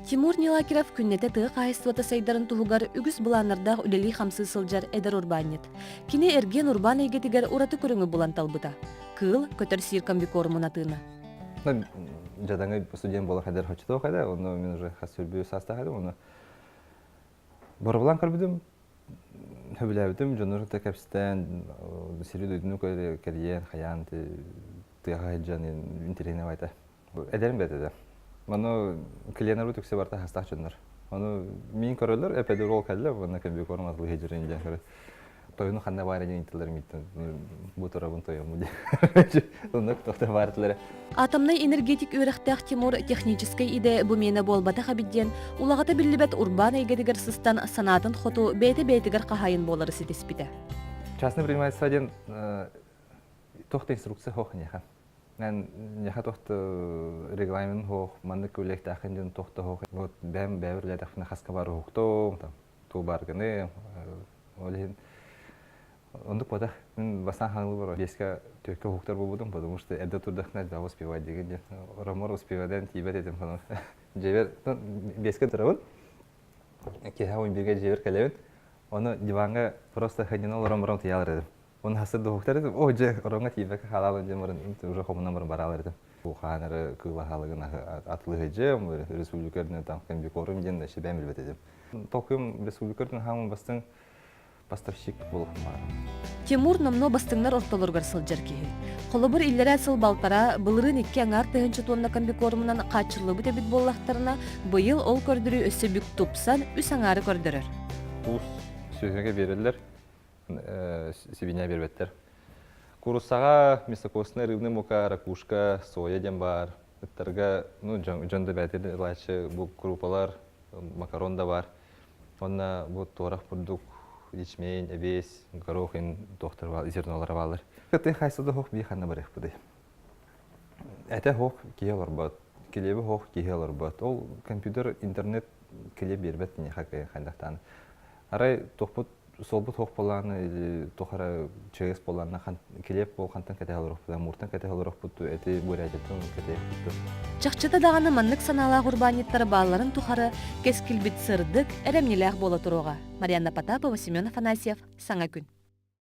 Тимур Нилакиров күннете тыгы кайыстывата сайдарын туһугар үгүс буланнардах үлели хамсы сылжар эдер урбанет. Кини эрген урбан эгетигер ураты көрүңү булан талбыта. Кыл көтөр сир комбикормуна тыына. Жадаңа студент болар хадер хочто хада, оны мен уже хасырбы саста хада, оны борблан кырбыдым. Хөбүләбидим, жонор текапстан сири дөйдүнү карьер хаян тыга жанын интернет байта. Эдерим бетеде. Маны клиентлар үтүксе барта хастак жонор. Аны мин көрөлөр эпедерол калла, мына комбикорм атлы хежерин жакыр. Тойну ханда байра жин интилер миттен. Бу тарабын тояму ди. Онда тохта бартылар. Атомный энергетик үрәхтәх Тимур технический иде бу мене болбата хабидден, улагата биллибет урбан эгедигер сыстан санатын хоту бейте-бейтигер кахайын болары ситеспите. Частный предпринимательство ден тохта инструкция хохняха. Мен яха тохта регламент хох, манны күлектә ахындын тохта хох. Вот бәм бәверләдә фна хаска бар хохто, там ту барганы, олен. Онда пода мен басан хаңлы бар. Беске төкө хохтар болдым, потому что эдә турдахна да успевать деген. Ромор успевадан тибет этим фана. Жевер беске тарабын. Кеха он бирге жевер калебен. Оны диванга просто ходинол ромором тиялар эдим. Он хасыр доктор эдим. О, же ромга тибек халалын жемырын. Уже хомунан бар баралар эдим. Бу ханары кыла халыгын атлыгы жем, республиканың там комбикорум ден да шебем билбет эдим. Токым республиканың хамын бастың поставщик болып бар. Тимур номно бастыңнар ортолоргар сылжар киһи. Холобур иллерэ сыл балтара былырын икки аңар тыһынчы тонна комбикормунан качырлы бит эбит боллахтарына быйыл ол көрдүрү өссө бүк тупсан үс аңары көрдөрөр. Курс сөзгө берилер. Сибиня бербеттер. Курсага мисокосны рыбны мука, ракушка, соя дем бар. Ытарга, ну, жонда бәтер лачы бу крупалар, макарон да бар. Онна бу торах продукт ичмейн, эбес, горохин, доктор вал, зернолар валыр. Кыты хайсыды хох биханна барых буды. Әтә хох киелар бат, килебе хох киелар бат. Ол компьютер, интернет килеп бербет не хакай хандактан. Арай тохпут солбут хох боланы или тохара чегес боланы хан килеп бол хантан кете алырып, муртан кете алырып буту, эти буряжеттен кете буту. Чакчыта даганы маннык санала курбаниттар балларын тухары кескилбит сырдык эремнелях бола турога. Марьяна Потапова, Семен Афанасьев, Саңа күн.